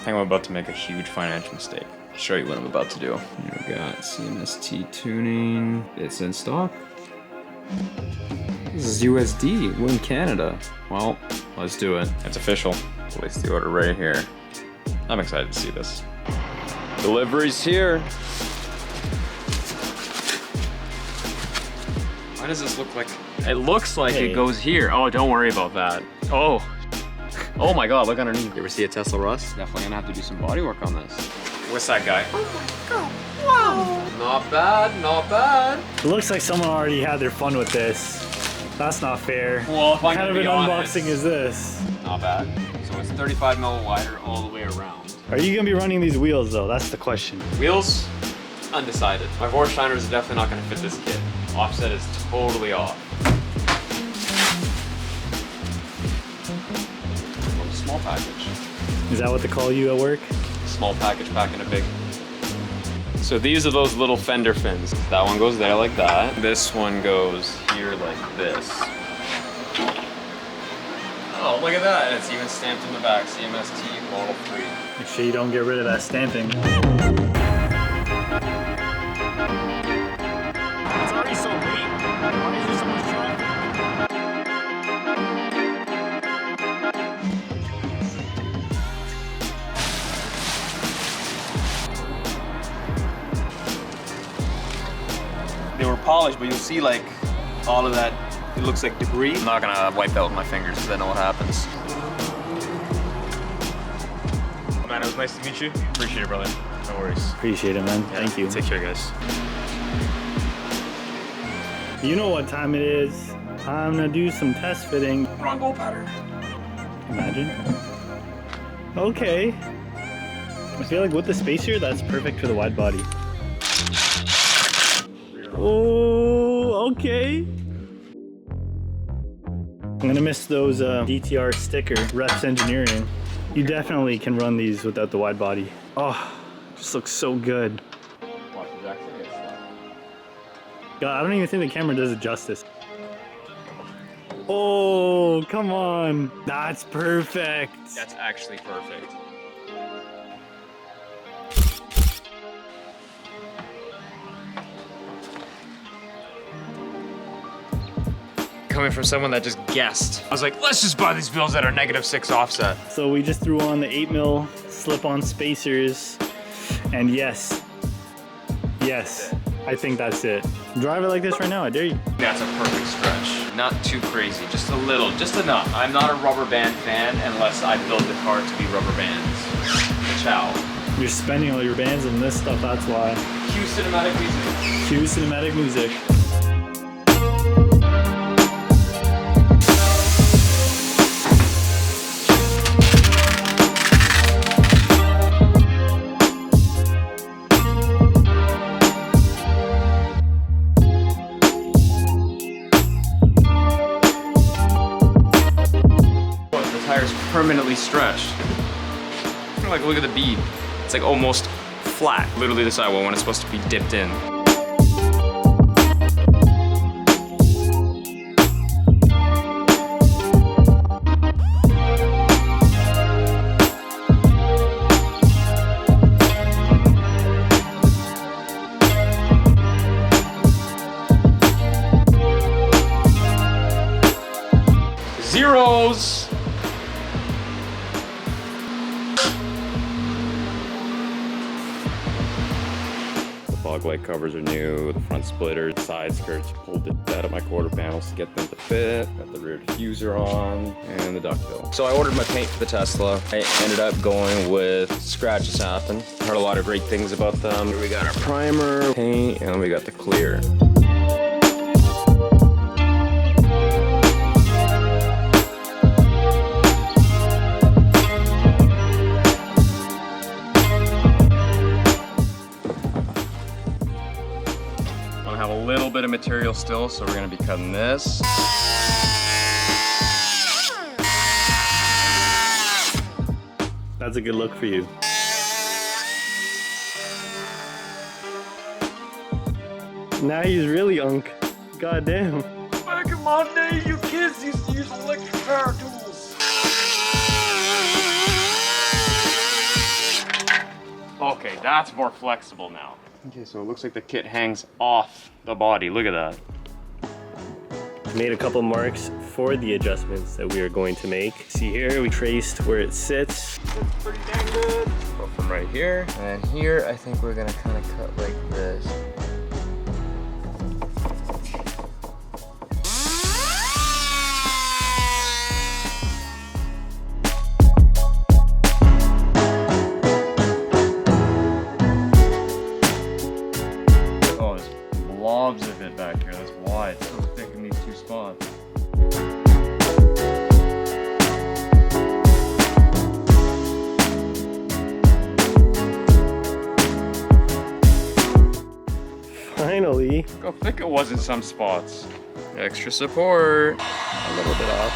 think I'm about to make a huge financial mistake. I'll show you what I'm about to do. Here we got CMST tuning. It's in stock. This is USD. We're in Canada. Well, let's do it. It's official. Place the order right here. I'm excited to see this. Delivery's here. Why does this look like... It looks like it goes here. Oh, don't worry about that. Oh. Oh my God, look underneath. You ever see a Tesla rust? Definitely gonna have to do some body work on this. What's that guy? Oh my God, wow. Not bad, not bad. It looks like someone already had their fun with this. That's not fair. Well, if what kind of an unboxing is this? Not bad. So it's 35 mil wider all the way around. Are you gonna be running these wheels though? That's the question. Wheels? Undecided. My Vorsteiner is definitely not gonna fit this kit. Offset is totally off. Small package. Is that what they call you at work? Small package packing a big. So these are those little fender fins. That one goes there like that. This one goes here like this. Oh, look at that. It's even stamped in the back. CMST Model 3. Make sure you don't get rid of that stamping. It's already so late. Why is there so much traffic? They were polished, but you'll see like all of that, it looks like debris. I'm not gonna wipe out with my fingers because I know what happens. Man, it was nice to meet you. Appreciate it, brother. No worries. Appreciate it, man. Thank you. Take care, guys. You know what time it is. I'm gonna do some test fitting. Wrong bolt pattern. Imagine. Okay. I feel like with the spacer, that's perfect for the wide body. Oh, okay. I'm gonna miss those DTR sticker, Reps Engineering. You definitely can run these without the wide body. Oh, just looks so good. God, I don't even think the camera does it justice. Oh, come on. That's perfect. That's actually perfect. Coming from someone that just guessed. I was like, let's just buy these wheels that are -6 offset. So we just threw on the 8mm slip-on spacers, and yes, I think that's it. Drive it like this right now, I dare you. That's a perfect stretch. Not too crazy, just a little, just enough. I'm not a rubber band fan unless I build the car to be rubber bands. Ciao. You're spending all your bands on this stuff, that's why. Cue cinematic music. Cue cinematic music. Permanently stretched. Like, look at the bead. It's like almost flat. Literally the sidewall when it's supposed to be dipped in. Zeros! Fog light covers are new, the front splitter, side skirts, pulled it out of my quarter panels to get them to fit, got the rear diffuser on, and the duckbill. So I ordered my paint for the Tesla. I ended up going with Scratches Happen. Heard a lot of great things about them. Here we got our primer, paint, and we got the clear. Have a little bit of material still, so we're going to be cutting this. That's a good look for you. Now he's really unk. God damn. Back in my day, you kids used to use electric power tools. Okay, that's more flexible now. Okay, so it looks like the kit hangs off the body. Look at that. Made a couple marks for the adjustments that we are going to make. See here, we traced where it sits. It's pretty dang good. Go from right here, and then here, I think we're gonna kind of cut like this. Oh, there's blobs of it back here. That's why it's so thick in these two spots. Finally. Look how thick it was in some spots. Extra support. A little bit off.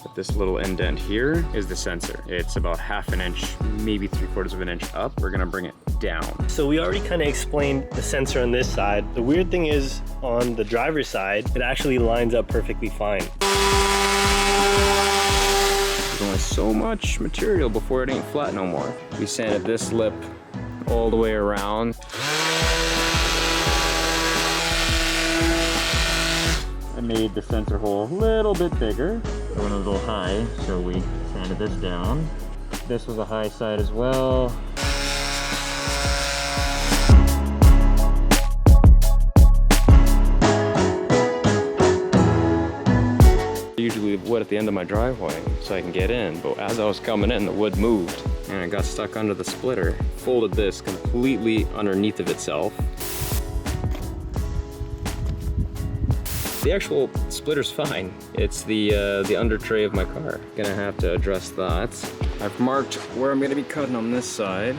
But this little indent here is the sensor. It's about ½ an inch, maybe 3/4 of an inch up. We're gonna bring it down. So we already kind of explained the sensor on this side. The weird thing is on the driver's side, it actually lines up perfectly fine. There's only so much material before it ain't flat no more. We sanded this lip all the way around. I made the sensor hole a little bit bigger. It went a little high, so we sanded this down. This was a high side as well. I usually leave wood at the end of my driveway so I can get in, but as I was coming in, the wood moved and it got stuck under the splitter. Folded this completely underneath of itself. The actual splitter's fine. It's the under tray of my car. Gonna have to address that. I've marked where I'm gonna be cutting on this side.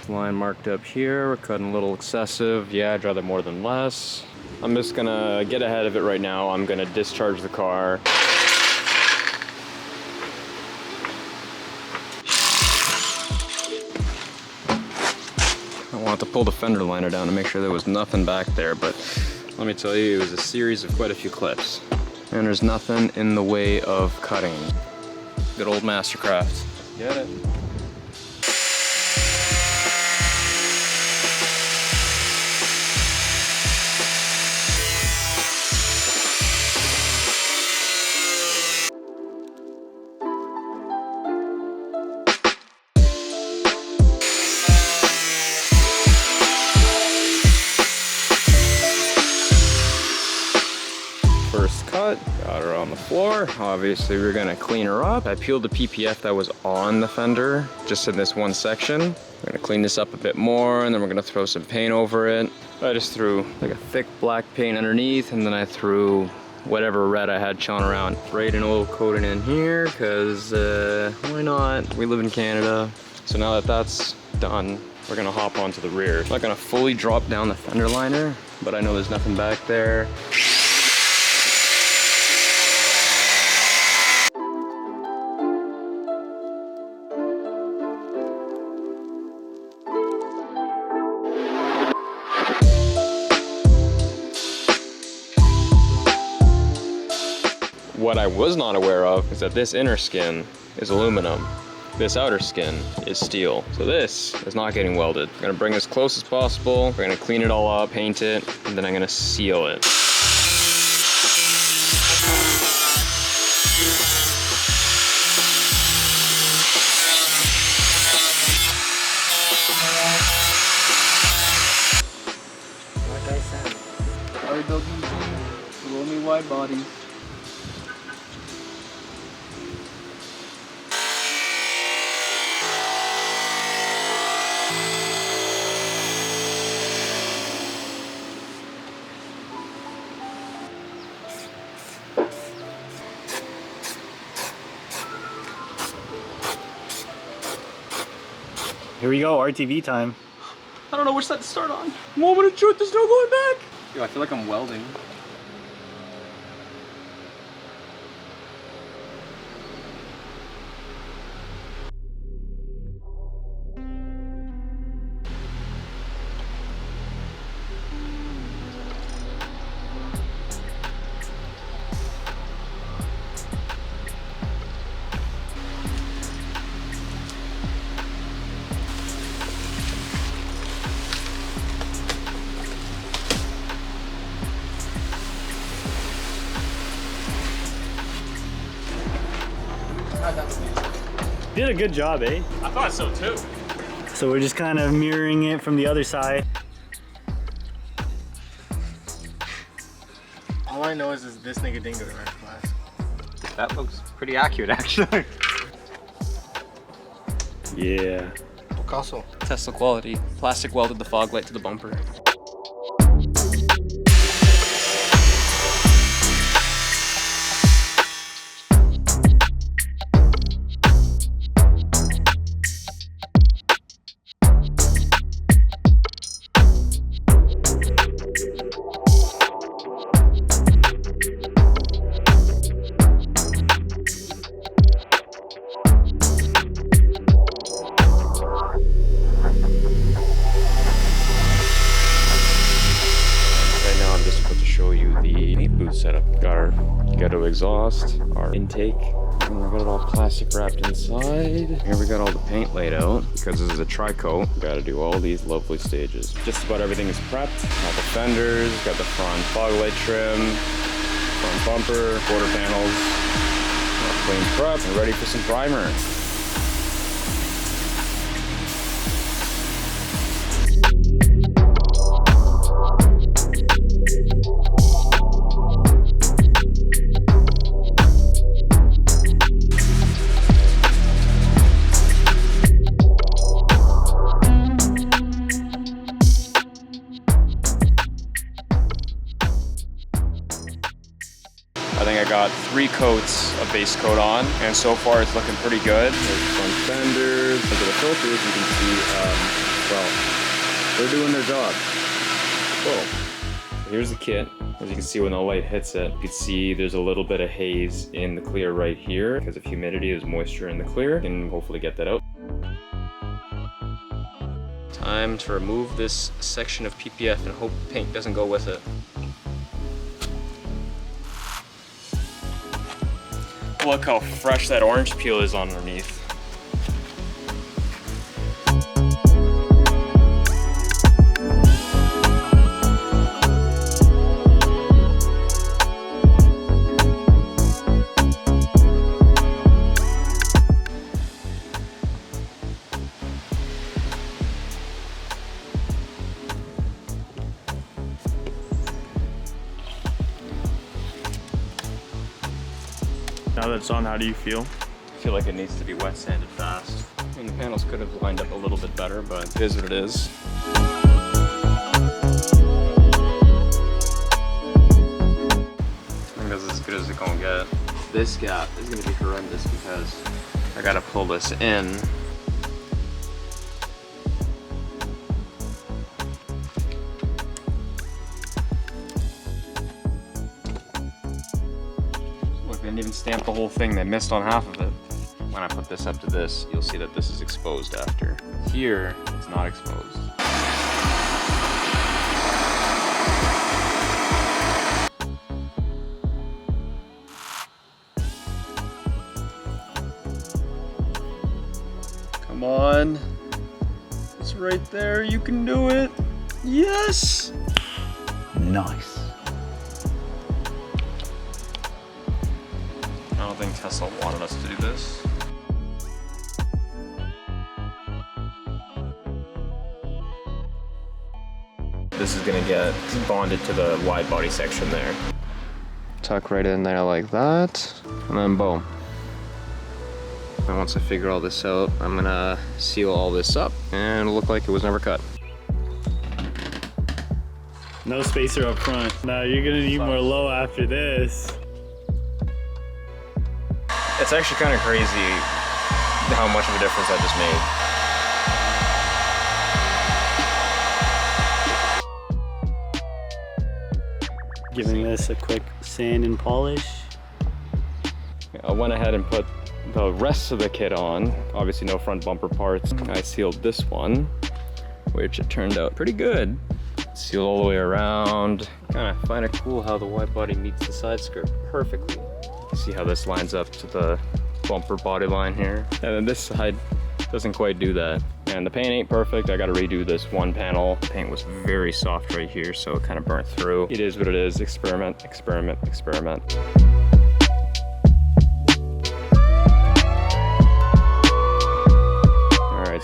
Line marked up here. We're cutting a little excessive. Yeah, I'd rather more than less. I'm just gonna get ahead of it right now. I'm gonna discharge the car. I want to pull the fender liner down to make sure there was nothing back there, but let me tell you, it was a series of quite a few clips. And there's nothing in the way of cutting. Good old Mastercraft. Get it. First cut, got her on the floor. Obviously we're gonna clean her up. I peeled the PPF that was on the fender, just in this one section. We're gonna clean this up a bit more, and then we're gonna throw some paint over it. I just threw like a thick black paint underneath, and then I threw whatever red I had chilling around. Sprayed a little coating in here, cause why not? We live in Canada. So now that that's done, we're gonna hop onto the rear. I'm not gonna fully drop down the fender liner, but I know there's nothing back there. What I was not aware of is that this inner skin is aluminum. This outer skin is steel. So this is not getting welded. I'm gonna bring as close as possible. We're gonna clean it all up, paint it, and then I'm gonna seal it. Like I said, RWG, roll me wide body. Here we go, RTV time. I don't know which side to start on. Moment of truth, there's no going back. Yo, I feel like I'm welding. did a good job, eh? I thought so too. So we're just kind of mirroring it from the other side. All I know is this nigga didn't go to art class. That looks pretty accurate, actually. Yeah. Picasso. Tesla quality. Plastic welded the fog light to the bumper. Setup. Got our ghetto exhaust, our intake, and we got it all plastic wrapped inside. Here we got all the paint laid out. Because this is a tri-coat, got to do all these lovely stages. Just about everything is prepped. Got the fenders, got the front fog light trim, front bumper, quarter panels, all clean prep, and ready for some primer. I think I got 3 coats of base coat on, and so far it's looking pretty good. There's front fenders, under the filters, you can see, well, they're doing their job. Cool. Here's the kit. As you can see, when the light hits it, you can see there's a little bit of haze in the clear right here because of humidity. There's moisture in the clear, and hopefully get that out. Time to remove this section of PPF and hope paint doesn't go with it. Look how fresh that orange peel is underneath. Now that it's on, how do you feel? I feel like it needs to be wet sanded fast. And the panels could have lined up a little bit better, but it is what it is. I think that's as good as it's gonna get. This gap is gonna be horrendous because I gotta pull this in. Look, they didn't even stamp the whole thing. They missed on half of it. When I put this up to this, you'll see that this is exposed after. Here, it's not exposed. Come on. It's right there. You can do it. Yes! Nice. I don't think Tesla wanted us to do this. This is gonna get bonded to the wide body section there. Tuck right in there like that, and then boom. And once I figure all this out, I'm gonna seal all this up and it'll look like it was never cut. No spacer up front. Now you're gonna need more low after this. It's actually kind of crazy how much of a difference I just made. Giving this a quick sand and polish. I went ahead and put the rest of the kit on. Obviously no front bumper parts. I sealed this one, which it turned out pretty good. Sealed all the way around. Kind of find it cool how the wide body meets the side skirt perfectly. See how this lines up to the bumper body line here. And then this side doesn't quite do that. And the paint ain't perfect. I gotta redo this one panel. The paint was very soft right here, so it kind of burnt through. It is what it is. Experiment, experiment, experiment.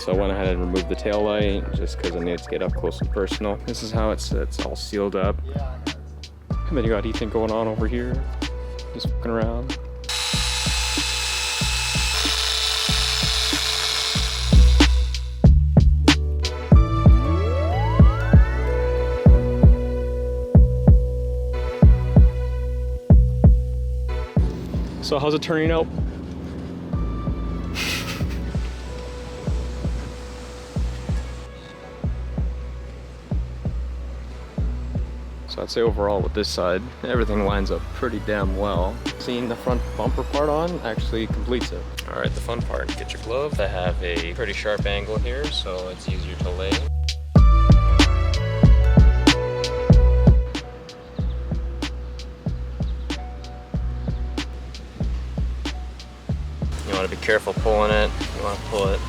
So I went ahead and removed the tail light just because I needed to get up close and personal. This is how it sits, all sealed up. And then you got Ethan going on over here, just fucking around. So how's it turning out? So I'd say overall with this side, everything lines up pretty damn well. Seeing the front bumper part on actually completes it. All right, the fun part, get your glove. I have a pretty sharp angle here, so it's easier to lay. You want to be careful pulling it. You want to pull it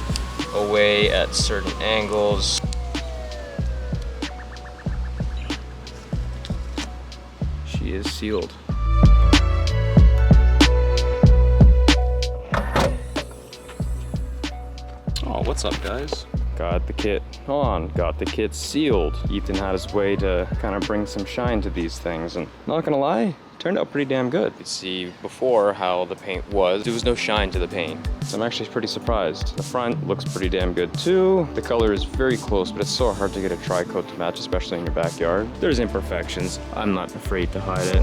away at certain angles. She is sealed. Oh, what's up, guys? Got the kit on, got the kit sealed. Ethan had his way to kind of bring some shine to these things, and not gonna lie, turned out pretty damn good. You could see before how the paint was. There was no shine to the paint. So I'm actually pretty surprised. The front looks pretty damn good too. The color is very close, but it's so hard to get a tri-coat to match, especially in your backyard. There's imperfections. I'm not afraid to hide it.